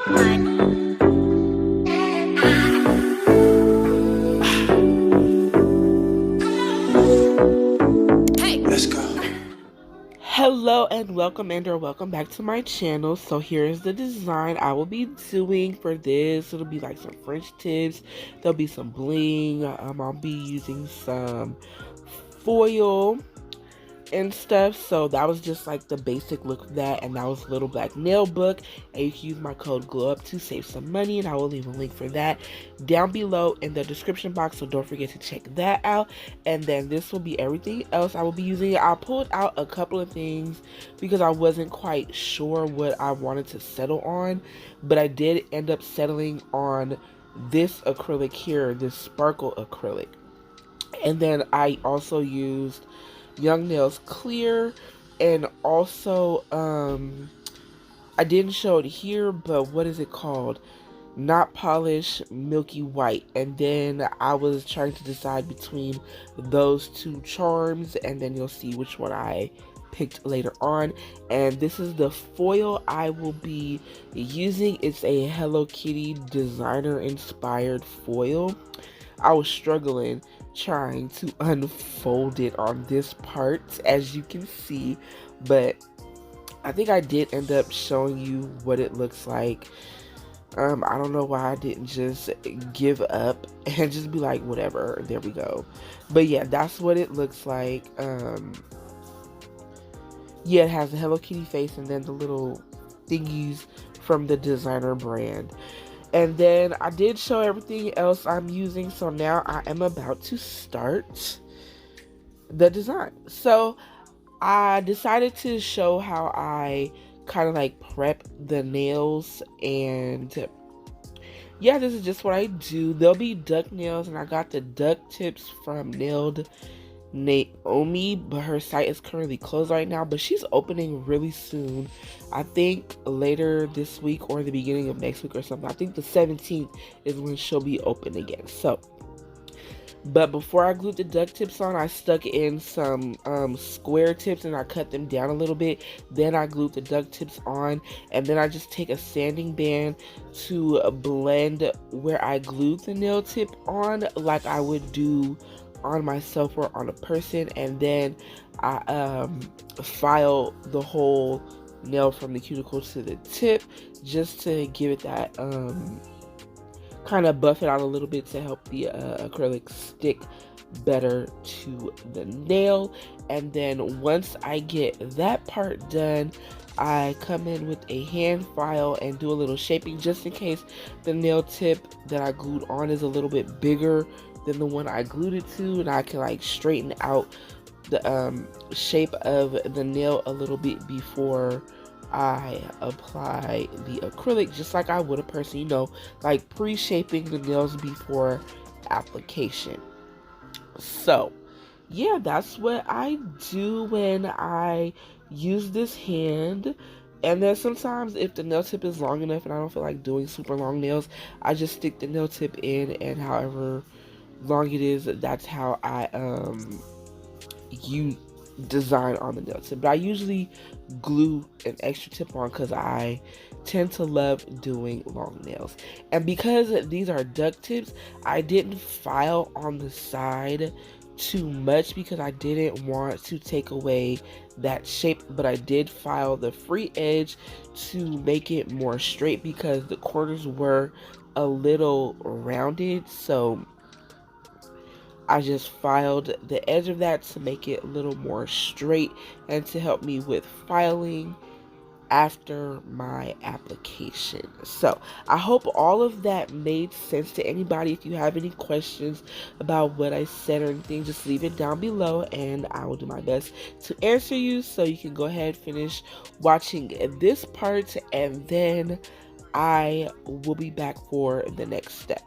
Hello and welcome back to my channel. So here's the design I will be doing for this. It'll be like some French tips. There'll be some bling. I'll be using some foil and stuff. So that was just like the basic look of that, and that was a little black nail book, and you can use my code GLOWUP to save some money, and I will leave a link for that down below in the description box, so don't forget to check that out. And then this will be everything else I will be using. I pulled out a couple of things because I wasn't quite sure what I wanted to settle on, but I did end up settling on this acrylic here, this sparkle acrylic. And then I also used Young Nails Clear, and also I didn't show it here, but what is it called? Not Polish Milky White. And then I was trying to decide between those two charms, and then you'll see which one I picked later on. And this is the foil I will be using. It's a Hello Kitty designer inspired foil. I was struggling trying to unfold it on this part, as you can see, but I think I did end up showing you what it looks like. I don't know why I didn't just give up and just be like, whatever, there we go. But yeah, that's what it looks like. Yeah, it has the Hello Kitty face and then the little thingies from the designer brand. And then I did show everything else I'm using, so now I am about to start the design. So I decided to show how I kind of like prep the nails, and yeah, this is just what I do. There'll be duck nails, and I got the duck tips from Nailed Naomi, but her site is currently closed right now, but she's opening really soon. I think later this week or the beginning of next week or something. I think the 17th is when she'll be open again. So, but before I glued the duck tips on, I stuck in some square tips and I cut them down a little bit. Then I glued the duck tips on, and then I just take a sanding band to blend where I glued the nail tip on, like I would do on myself or on a person, and then I file the whole nail from the cuticle to the tip just to give it that kind of buff it out a little bit to help the acrylic stick better to the nail. And then once I get that part done, I come in with a hand file and do a little shaping just in case the nail tip that I glued on is a little bit bigger than the one I glued it to, and I can like straighten out the shape of the nail a little bit before I apply the acrylic, just like I would a person, you know, like pre-shaping the nails before application. So yeah, that's what I do when I use this hand. And then sometimes if the nail tip is long enough and I don't feel like doing super long nails, I just stick the nail tip in, and however long it is, that's how I you design on the nail tip. But I usually glue an extra tip on because I tend to love doing long nails. And because these are duck tips, I didn't file on the side too much because I didn't want to take away that shape, but I did file the free edge to make it more straight because the corners were a little rounded, so I just filed the edge of that to make it a little more straight and to help me with filing after my application. So I hope all of that made sense to anybody. If you have any questions about what I said or anything, just leave it down below and I will do my best to answer you. So you can go ahead, finish watching this part, and then I will be back for the next step.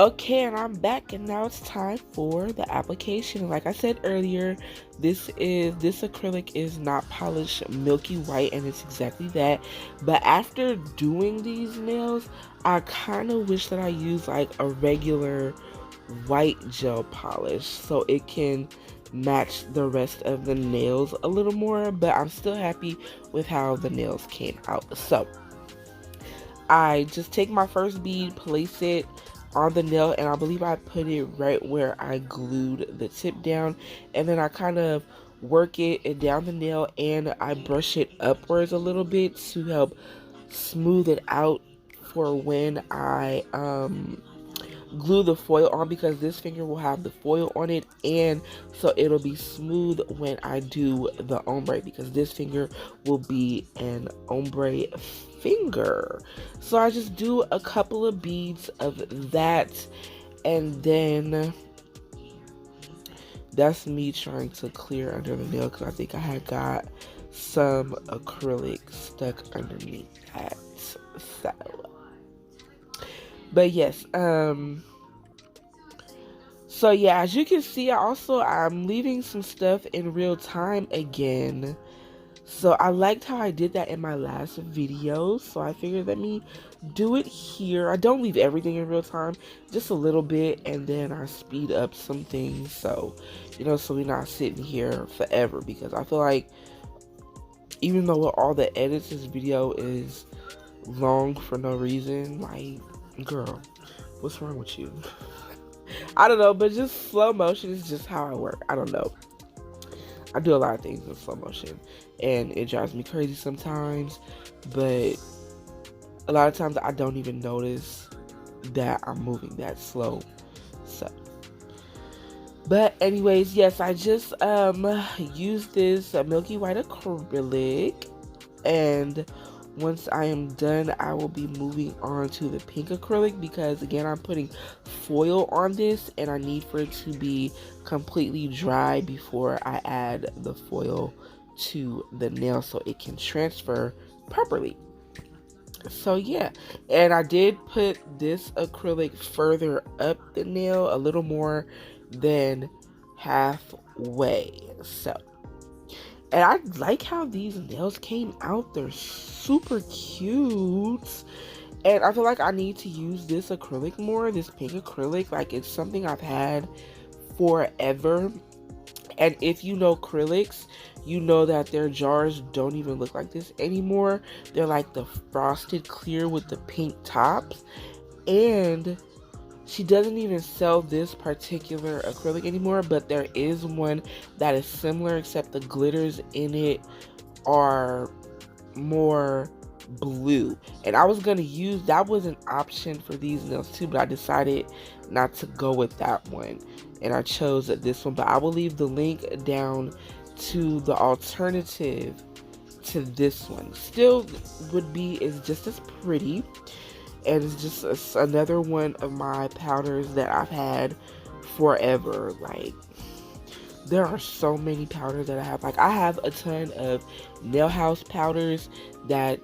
Okay, and I'm back, and now it's time for the application. Like I said earlier, this acrylic is not polished milky white, and it's exactly that. But after doing these nails, I kind of wish that I used like a regular white gel polish so it can match the rest of the nails a little more. But I'm still happy with how the nails came out. So I just take my first bead, place it on the nail, and I believe I put it right where I glued the tip down, and then I kind of work it down the nail, and I brush it upwards a little bit to help smooth it out for when I glue the foil on, because this finger will have the foil on it, and so it'll be smooth when I do the ombre, because this finger will be an ombre finger. So I just do a couple of beads of that, and then that's me trying to clear under the nail because I think I had got some acrylic stuck underneath that. So but yes, so yeah, as you can see, I'm leaving some stuff in real time again. So I liked how I did that in my last video, so I figured let me do it here. I don't leave everything in real time, just a little bit, and then I speed up some things, so so we're not sitting here forever, because I feel like even though with all the edits, this video is long for no reason. Like, girl, what's wrong with you? I don't know, but just slow motion is just how I work. I don't know. I do a lot of things in slow motion, and it drives me crazy sometimes, but a lot of times I don't even notice that I'm moving that slow. So, but anyways, yes, I just used this Milky White acrylic, and once I am done, I will be moving on to the pink acrylic, because again, I'm putting foil on this, and I need for it to be completely dry before I add the foil to the nail so it can transfer properly. So yeah, and I did put this acrylic further up the nail, a little more than halfway. So, and I like how these nails came out. They're super cute. And I feel like I need to use this acrylic more, this pink acrylic. Like, it's something I've had forever. And if you know acrylics, you know that their jars don't even look like this anymore. They're like the frosted clear with the pink tops. And she doesn't even sell this particular acrylic anymore, but there is one that is similar, except the glitters in it are more blue. And I was gonna use that, was an option for these nails too, but I decided not to go with that one, and I chose this one. But I will leave the link down to the alternative to this one. Still is just as pretty, and it's just another one of my powders that I've had forever. Like, there are so many powders that I have. Like, I have a ton of Nail House powders that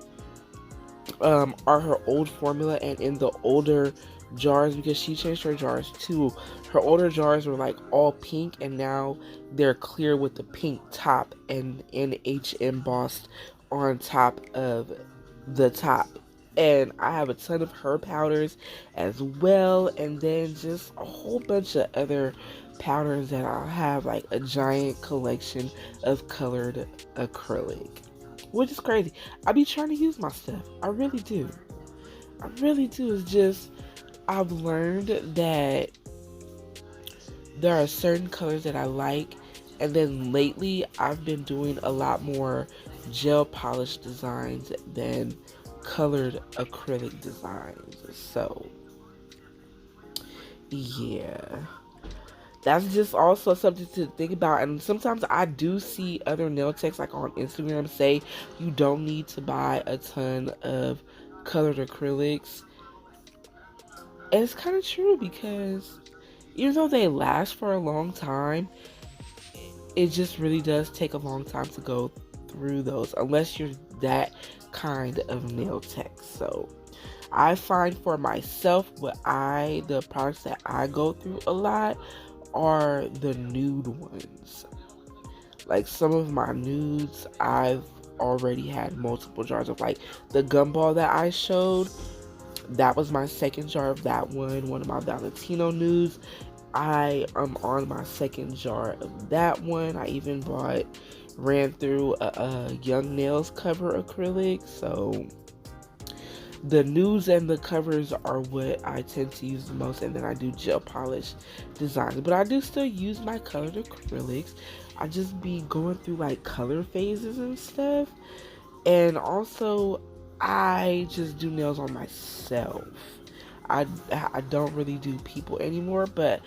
are her old formula, and in the older jars, because she changed her jars too. Her older jars were like all pink, and now they're clear with the pink top and NH embossed on top of the top. And I have a ton of her powders as well, and then just a whole bunch of other powders that I'll have, like a giant collection of colored acrylic, which is crazy. I be trying to use my stuff. I really do. I really do. It's just, I've learned that there are certain colors that I like, and then lately I've been doing a lot more gel polish designs than colored acrylic designs. So yeah, that's just also something to think about. And sometimes I do see other nail techs, like on Instagram, say you don't need to buy a ton of colored acrylics, and it's kind of true, because even though they last for a long time, it just really does take a long time to go through those, unless you're that kind of nail tech. So I find for myself the products that I go through a lot are the nude ones. Like some of my nudes, I've already had multiple jars of. Like the gumball that I showed, that was my second jar of that one of my Valentino nudes. I am on my second jar of that one. I even ran through a Young Nails cover acrylic. So the nudes and the covers are what I tend to use the most, and then I do gel polish designs. But I do still use my colored acrylics. I just be going through like color phases and stuff. And also, I just do nails on myself. I don't really do people anymore, but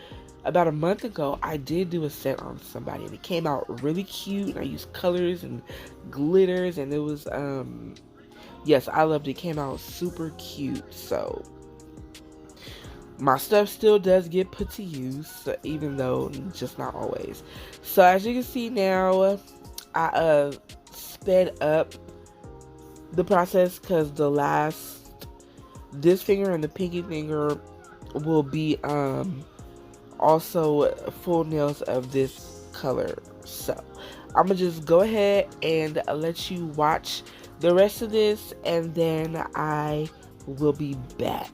about a month ago, I did do a set on somebody, and it came out really cute. And I used colors and glitters, and it was yes, I loved it. It came out super cute. So my stuff still does get put to use, even though just not always. So as you can see now, I sped up the process because this finger and the pinky finger will be also full nails of this color. So I'm gonna just go ahead and let you watch the rest of this, and then I will be back.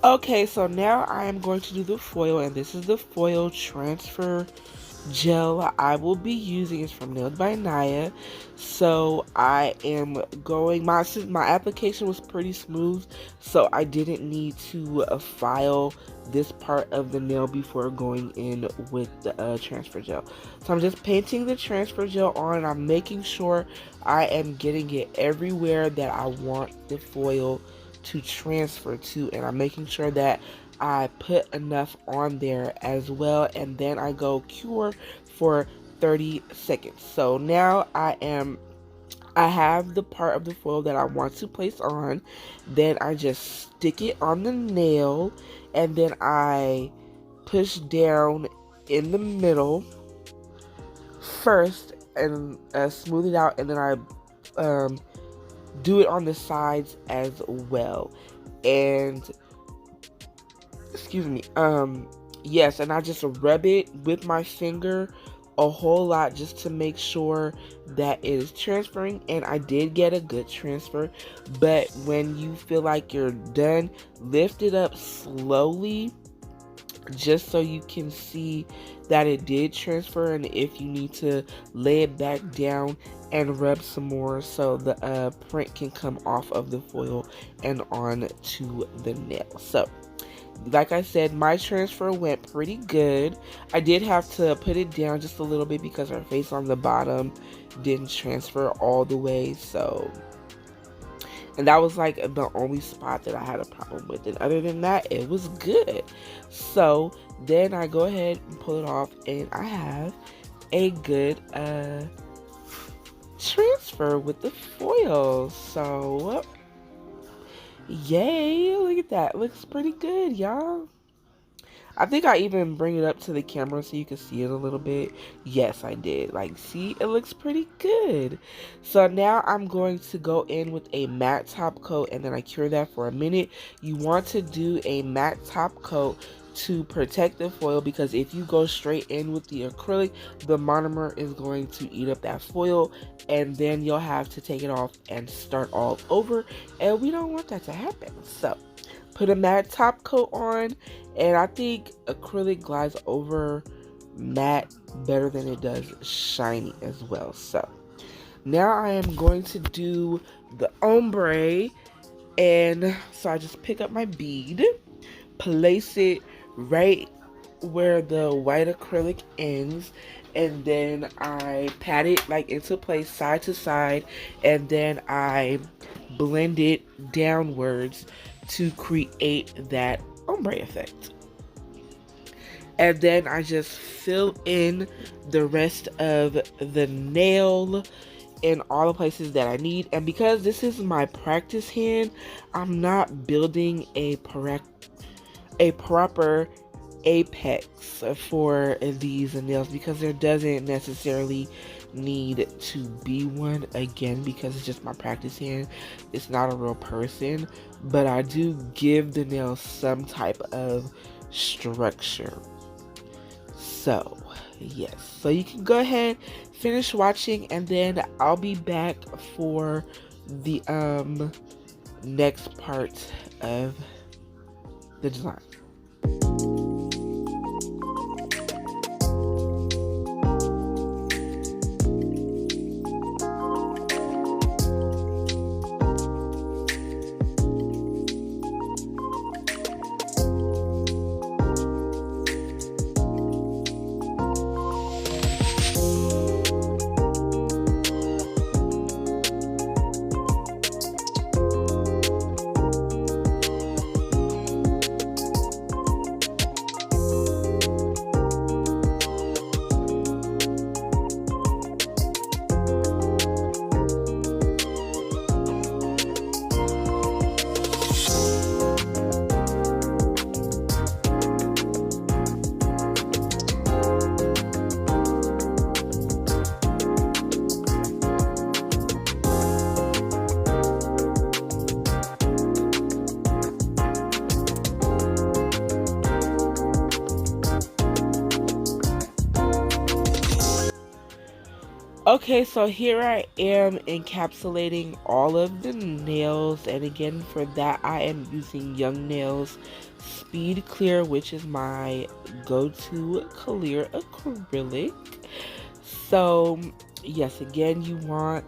Okay, so now I am going to do the foil, and this is the foil transfer gel I will be using. Is from Nailed by Naya. So I am going, my application was pretty smooth, so I didn't need to file this part of the nail before going in with the transfer gel. So I'm just painting the transfer gel on. I'm making sure I am getting it everywhere that I want the foil to transfer to, and I'm making sure that I put enough on there as well, and then I go cure for 30 seconds. So now I have the part of the foil that I want to place on. Then I just stick it on the nail, and then I push down in the middle first and smooth it out, and then I do it on the sides as well. And excuse me, yes, and I just rub it with my finger a whole lot just to make sure that it is transferring, and I did get a good transfer. But when you feel like you're done, lift it up slowly just so you can see that it did transfer, and if you need to lay it back down and rub some more so the print can come off of the foil and on to the nail. So like I said, my transfer went pretty good. I did have to put it down just a little bit because her face on the bottom didn't transfer all the way, so, and that was like the only spot that I had a problem with, and other than that, it was good. So then I go ahead and pull it off, and I have a good transfer with the foil. So yay, look at that. Looks pretty good, y'all. I think I even bring it up to the camera so you can see it a little bit. Yes, I did. Like, see, it looks pretty good. So now I'm going to go in with a matte top coat, and then I cure that for a minute. You want to do a matte top coat to protect the foil, because if you go straight in with the acrylic, the monomer is going to eat up that foil, and then you'll have to take it off and start all over, and we don't want that to happen. So put a matte top coat on, and I think acrylic glides over matte better than it does shiny as well. So now I am going to do the ombre, and so I just pick up my bead, place it right where the white acrylic ends, and then I pat it like into place side to side, and then I blend it downwards to create that ombre effect. And then I just fill in the rest of the nail in all the places that I need. And because this is my practice hand, I'm not building a proper apex for these nails, because there doesn't necessarily need to be one, again, because it's just my practice hand. It's not a real person, but I do give the nails some type of structure. So yes, so you can go ahead, finish watching, and then I'll be back for the next part of the design. Okay, so here I am encapsulating all of the nails, and again for that I am using Young Nails Speed Clear, which is my go-to clear acrylic. So yes, again, you want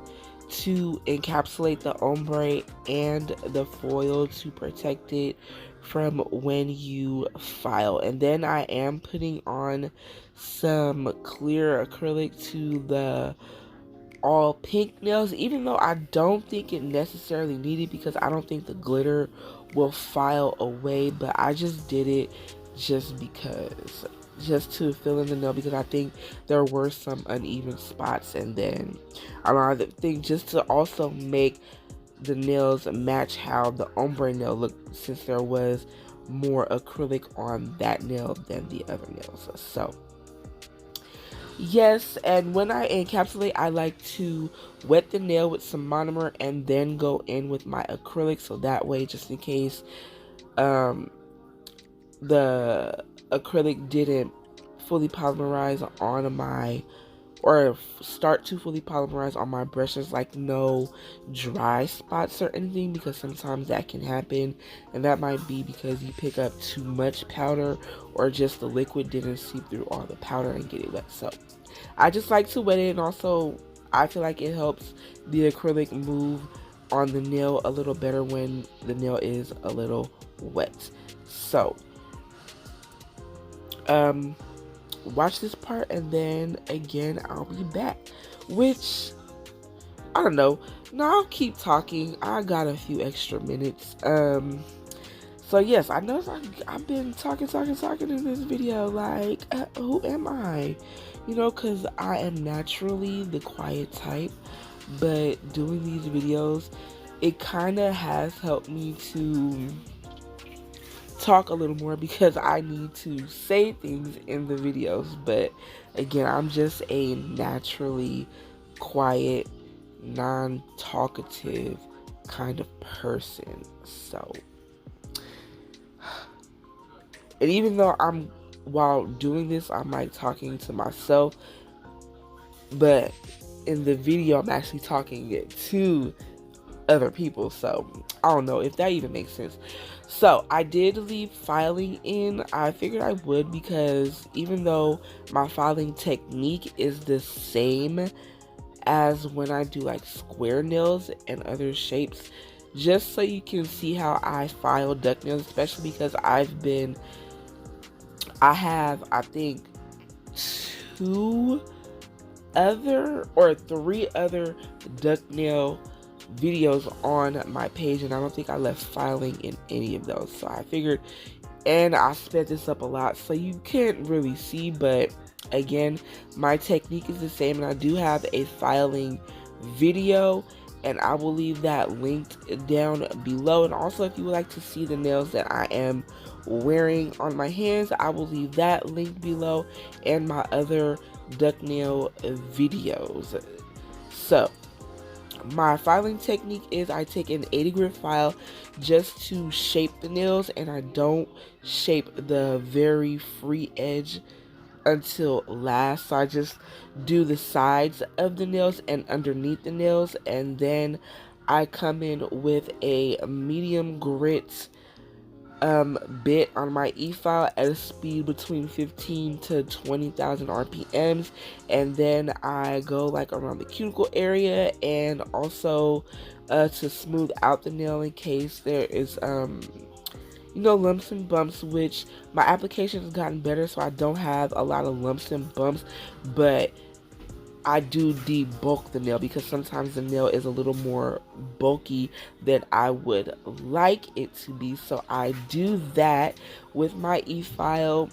to encapsulate the ombre and the foil to protect it from when you file. And then I am putting on some clear acrylic to the all pink nails, even though I don't think it necessarily needed, because I don't think the glitter will file away, but I just did it just because, just to fill in the nail, because I think there were some uneven spots, and then I think just to also make the nails match how the ombre nail looked, since there was more acrylic on that nail than the other nails. So yes, and when I encapsulate, I like to wet the nail with some monomer and then go in with my acrylic, so that way, just in case the acrylic didn't fully polymerize on my, or start to fully polymerize on my brushes, like no dry spots or anything, because sometimes that can happen, and that might be because you pick up too much powder, or just the liquid didn't seep through all the powder and get it wet. So I just like to wet it, and also I feel like it helps the acrylic move on the nail a little better when the nail is a little wet. So watch this part, and then again I'll be back. Which, I don't know. No, I'll keep talking. I got a few extra minutes. So yes, I know I've been talking in this video. Like, who am I? You know, because I am naturally the quiet type, but doing these videos, it kind of has helped me to talk a little more because I need to say things in the videos. But again, I'm just a naturally quiet, non-talkative kind of person. So, and even though while doing this, I'm like talking to myself, but in the video, I'm actually talking it to other people. So I don't know if that even makes sense. So I did leave filing in. I figured I would, because even though my filing technique is the same as when I do like square nails and other shapes, just so you can see how I file duck nails, especially because I have, I think, 3 other duck nail videos on my page, and I don't think I left filing in any of those. So I figured, and I sped this up a lot so you can't really see, but again, my technique is the same, and I do have a filing video, and I will leave that linked down below. And also, if you would like to see the nails that I am wearing on my hands, I will leave that link below, and my other duck nail videos. So my filing technique is I take an 80 grit file just to shape the nails, and I don't shape the very free edge until last. So I just do the sides of the nails and underneath the nails, and then I come in with a medium grit bit on my e-file at a speed between 15 to 20,000 RPMs, and then I go like around the cuticle area, and also to smooth out the nail in case there is lumps and bumps, which my application has gotten better, so I don't have a lot of lumps and bumps, but I do debulk the nail because sometimes the nail is a little more bulky than I would like it to be. So I do that with my e-file,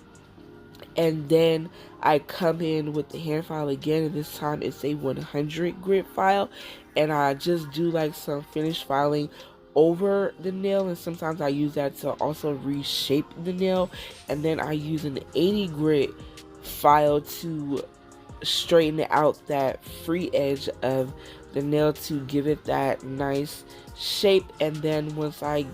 and then I come in with the hand file again, and this time it's a 100 grit file, and I just do like some finish filing over the nail, and sometimes I use that to also reshape the nail, and then I use an 80 grit file to straighten out that free edge of the nail to give it that nice shape. And then once I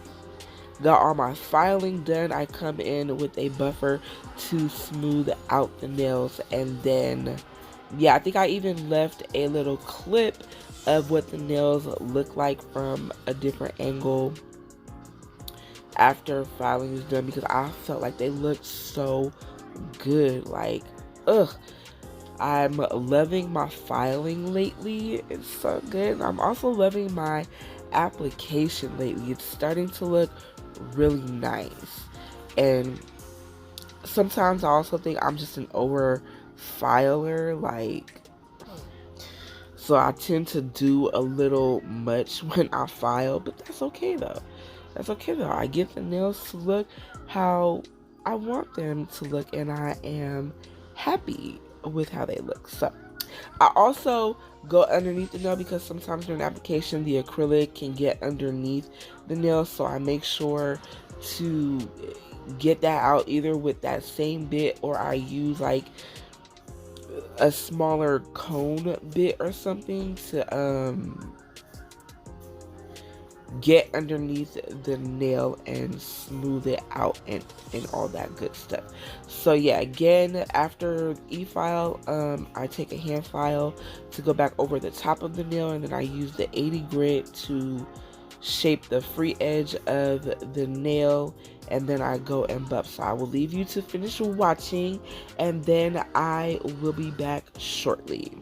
got all my filing done, I come in with a buffer to smooth out the nails. And then, yeah, I think I even left a little clip of what the nails look like from a different angle after filing is done, because I felt like they looked so good. Like, ugh. I'm loving my filing lately. It's so good. I'm also loving my application lately. It's starting to look really nice. And sometimes I also think I'm just an over filer. Like, so I tend to do a little much when I file, but that's okay though. That's okay though. I get the nails to look how I want them to look, and I am happy with how they look. So I also go underneath the nail because sometimes during application the acrylic can get underneath the nail, so I make sure to get that out either with that same bit, or I use like a smaller cone bit or something to get underneath the nail and smooth it out and all that good stuff. So yeah, again, after e-file, I take a hand file to go back over the top of the nail, and then I use the 80 grit to shape the free edge of the nail, and then I go and buff. So I will leave you to finish watching, and then I will be back shortly.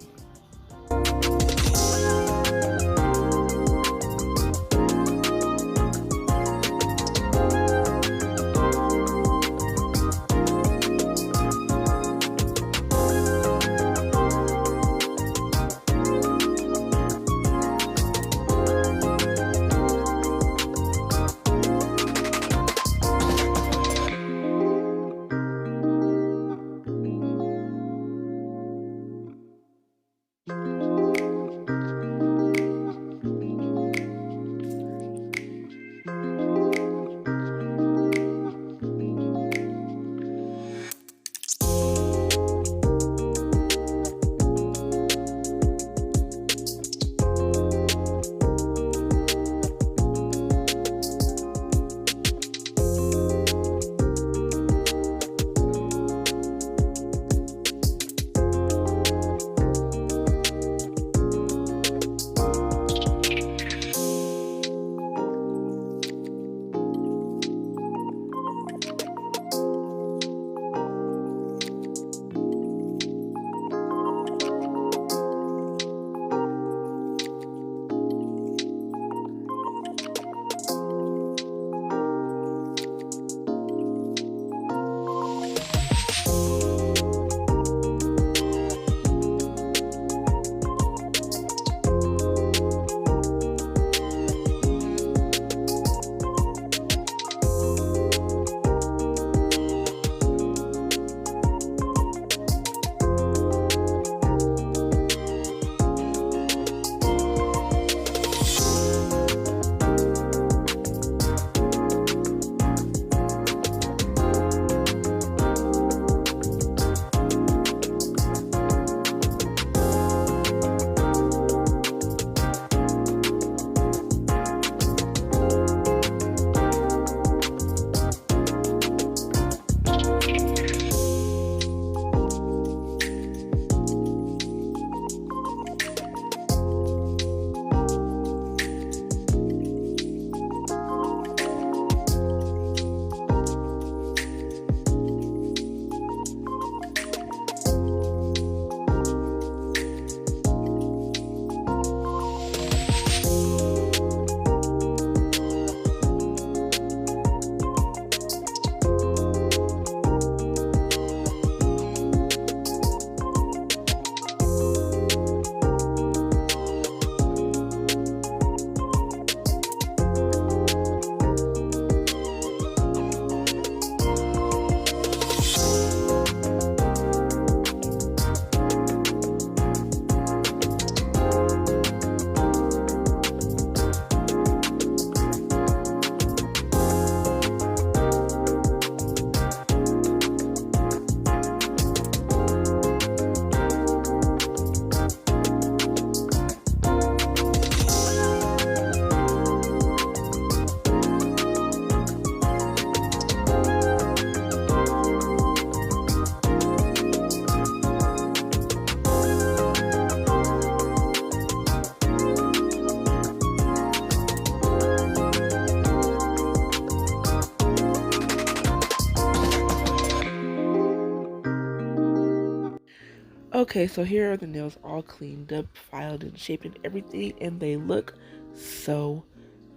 Okay, so here are the nails all cleaned up, filed, and shaped and everything, and they look so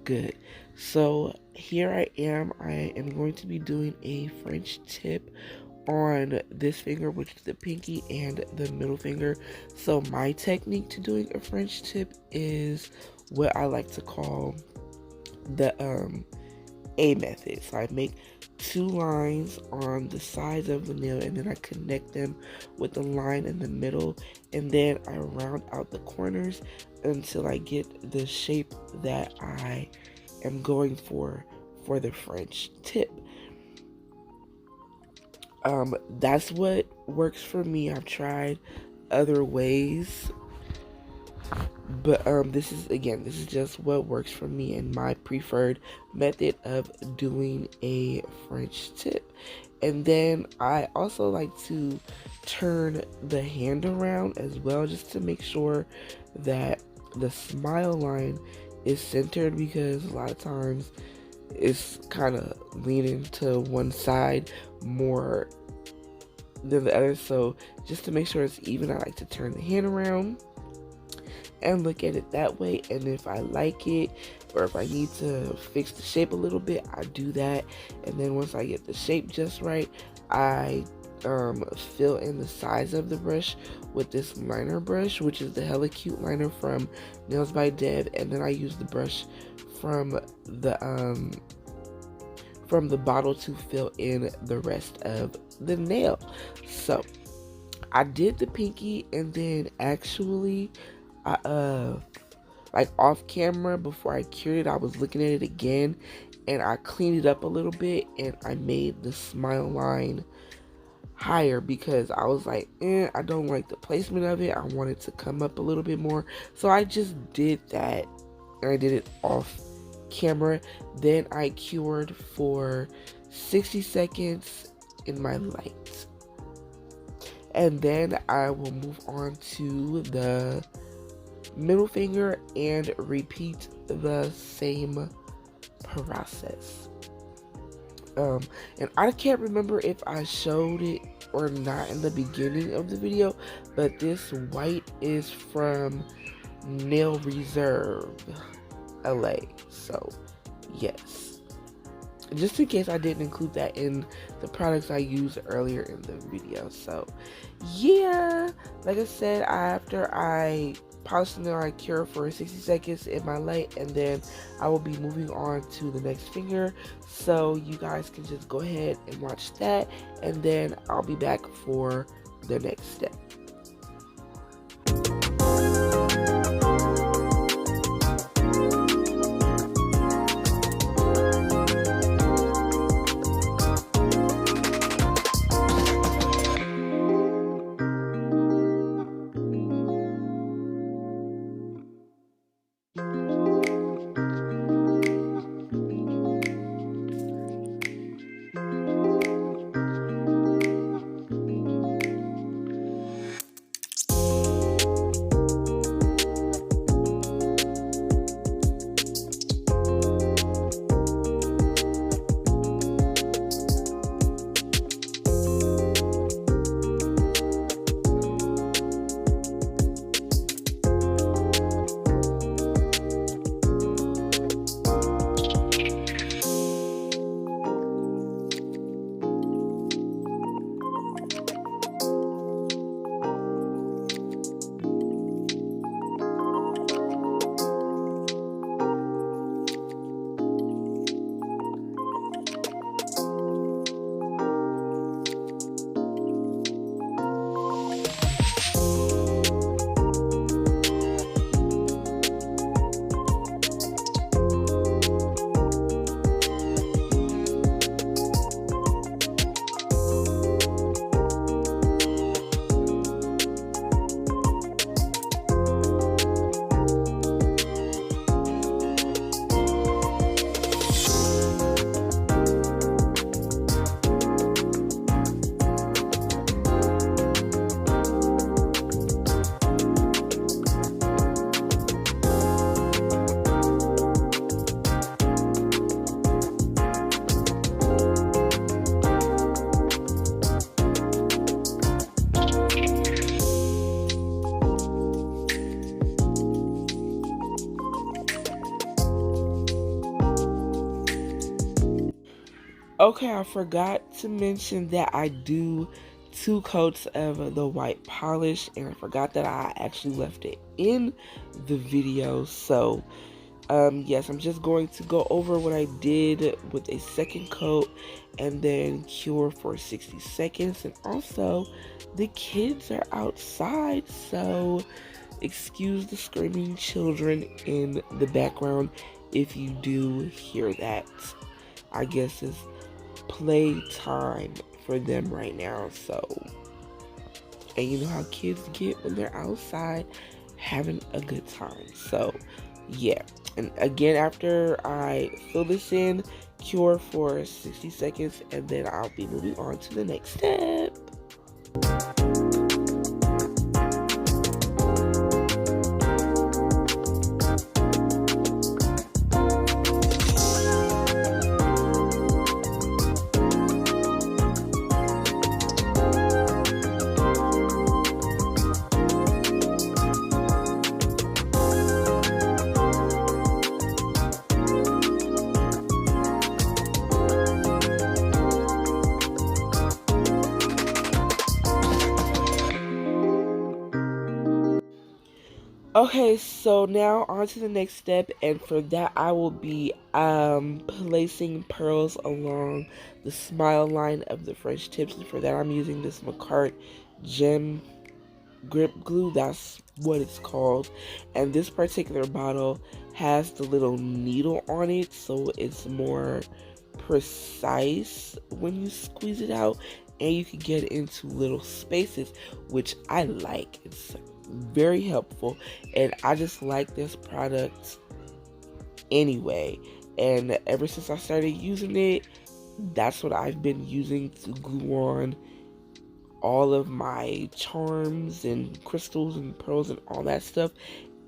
good. So here I am. I am going to be doing a French tip on this finger, which is the pinky and the middle finger. So my technique to doing a French tip is what I like to call the A method. So I make two lines on the sides of the nail, and then I connect them with the line in the middle, and then I round out the corners until I get the shape that I am going for the French tip. That's what works for me. I've tried other ways, but this is just what works for me and my preferred method of doing a French tip. And then I also like to turn the hand around as well, just to make sure that the smile line is centered, because a lot of times it's kind of leaning to one side more than the other. So just to make sure it's even, I like to turn the hand around and look at it that way. And if I like it, or if I need to fix the shape a little bit, I do that. And then once I get the shape just right, I fill in the size of the brush with this liner brush, which is the Hella Cute liner from Nails by Dev. And then I use the brush from the bottle to fill in the rest of the nail. So I did the pinky, and then actually I like off camera, before I cured it, I was looking at it again, and I cleaned it up a little bit, and I made the smile line higher, because I was like, I don't like the placement of it. I want it to come up a little bit more. So I just did that, and I did it off camera. Then I cured for 60 seconds in my light, and then I will move on to the middle finger and repeat the same process. And I can't remember if I showed it or not in the beginning of the video, but this white is from Nail Reserve LA. So yes, just in case I didn't include that in the products I used earlier in the video. So yeah, like I said, after I polish the nail, I cure for 60 seconds in my light, and then I will be moving on to the next finger. So you guys can just go ahead and watch that, and then I'll be back for the next step. Okay, I forgot to mention that I do 2 coats of the white polish, and I forgot that I actually left it in the video. So yes, I'm just going to go over what I did with a second coat and then cure for 60 seconds. And also, the kids are outside, so excuse the screaming children in the background if you do hear that. I guess it's play time for them right now. So, and you know how kids get when they're outside having a good time. So yeah, and again, after I fill this in, cure for 60 seconds, and then I'll be moving on to the next step. Okay, so now on to the next step, and for that I will be placing pearls along the smile line of the French tips, and for that I'm using this McCart Gem Grip Glue. That's what it's called, and this particular bottle has the little needle on it, so it's more precise when you squeeze it out, and you can get into little spaces, which I like. It's very helpful, and I just like this product anyway, and ever since I started using it, that's what I've been using to glue on all of my charms and crystals and pearls and all that stuff,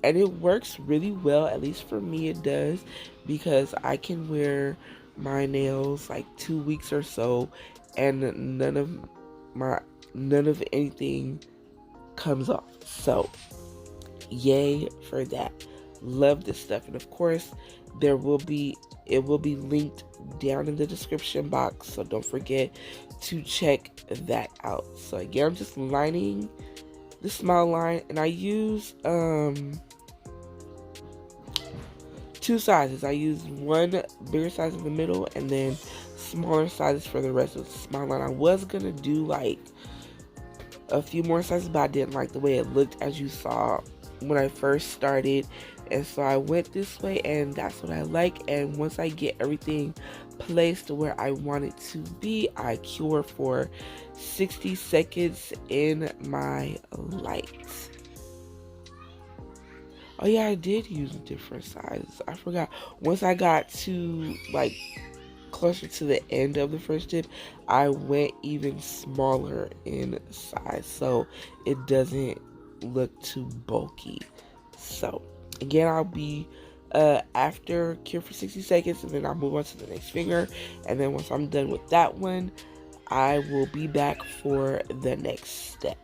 and it works really well. At least for me it does, because I can wear my nails like 2 weeks or so, and none of anything comes off. So yay for that. Love this stuff, and of course it will be linked down in the description box, so don't forget to check that out. So again, I'm just lining the smile line, and I use 2 sizes. I use one bigger size in the middle, and then smaller sizes for the rest of the smile line. I was gonna do like a few more sizes, but I didn't like the way it looked, as you saw when I first started, and so I went this way, and that's what I like. And once I get everything placed to where I want it to be, I cure for 60 seconds in my light. Oh yeah, I did use different sizes. I forgot. Once I got to like closer to the end of the first tip, I went even smaller in size, so it doesn't look too bulky. So again, I'll be after cure for 60 seconds, and then I'll move on to the next finger, and then once I'm done with that one, I will be back for the next step.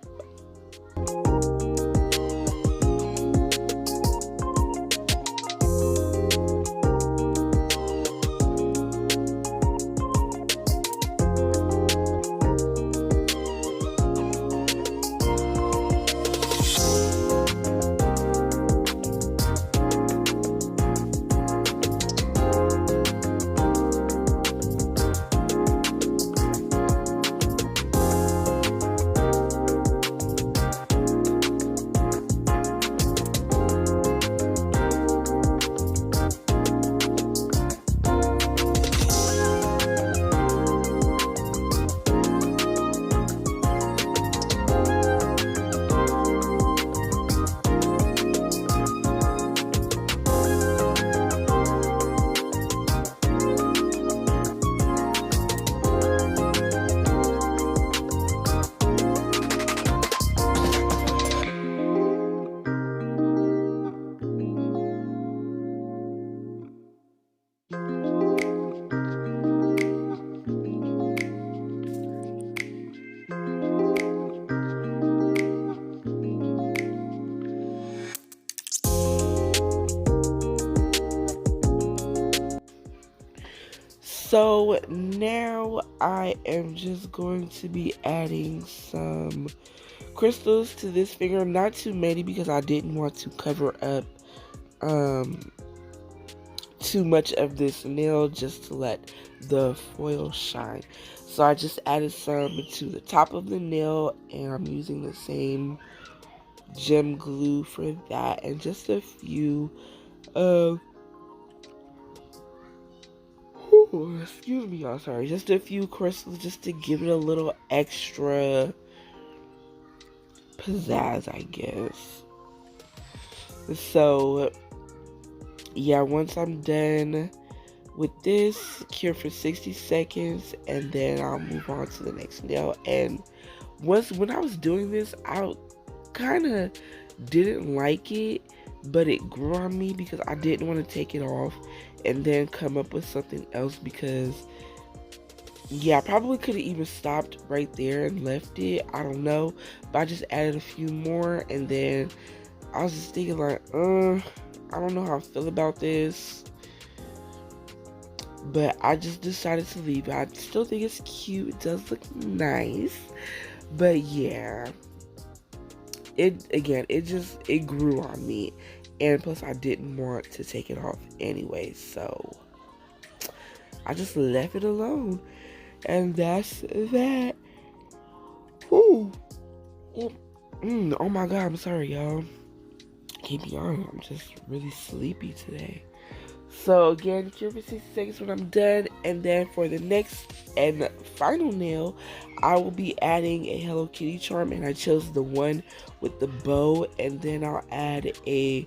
So now I am just going to be adding some crystals to this finger. Not too many because I didn't want to cover up too much of this nail, just to let the foil shine. So I just added some to the top of the nail, and I'm using the same gem glue for that, and just a few excuse me y'all, sorry, just a few crystals just to give it a little extra pizzazz, I guess. So yeah, once I'm done with this, cure for 60 seconds, and then I'll move on to the next nail. And when I was doing this, I kind of didn't like it, but it grew on me because I didn't want to take it off and then come up with something else, because yeah, I probably could have even stopped right there and left it, I don't know, but I just added a few more, and then I was just thinking like, I don't know how I feel about this, but I just decided to leave it. I still think it's cute, it does look nice, but yeah, it grew on me, and plus I didn't want to take it off anyway, so I just left it alone, and that's that. Ooh. Oh my god, I'm sorry y'all, keep me on, I'm just really sleepy today. So again, cure for 60 seconds when I'm done, and then for the next and final nail, I will be adding a Hello Kitty charm, and I chose the one with the bow, and then I'll add a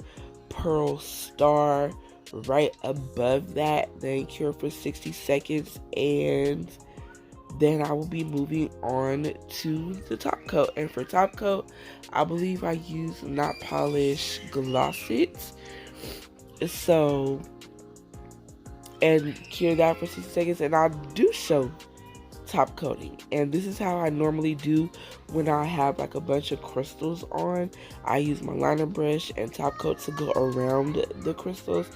pearl star right above that, then cure for 60 seconds, and then I will be moving on to the top coat. And for top coat, I believe I use Not Polish Gloss It. So, and cure that for 60 seconds, and I do show top coating, and this is how I normally do when I have like a bunch of crystals on. I use my liner brush and top coat to go around the crystals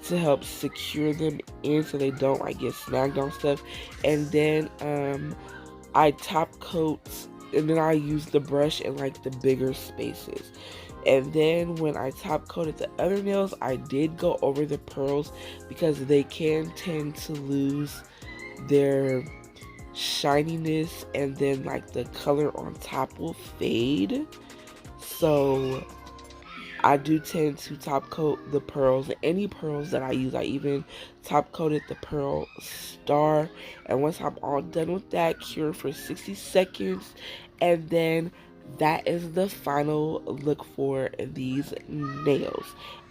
to help secure them in so they don't like get snagged on stuff, and then I top coat, and then I use the brush in like the bigger spaces. And then when I top coated the other nails, I did go over the pearls because they can tend to lose their shininess, and then like the color on top will fade. So I do tend to top coat the pearls, any pearls that I use. I even top coated the pearl star, and once I'm all done with that, cure for 60 seconds, and then that is the final look for these nails,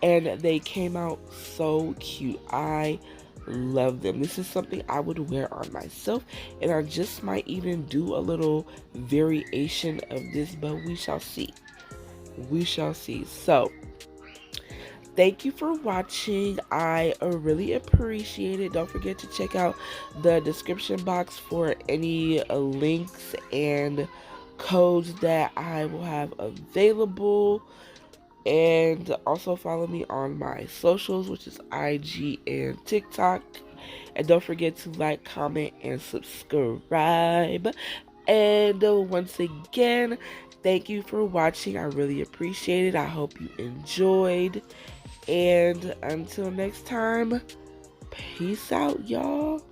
and they came out so cute. I love them. This is something I would wear on myself, and I just might even do a little variation of this, but we shall see. We shall see. So thank you for watching. I really appreciate it. Don't forget to check out the description box for any links and codes that I will have available, and also follow me on my socials, which is IG and TikTok, and don't forget to like, comment, and subscribe. And once again, thank you for watching. I really appreciate it. I hope you enjoyed, and until next time, peace out, y'all.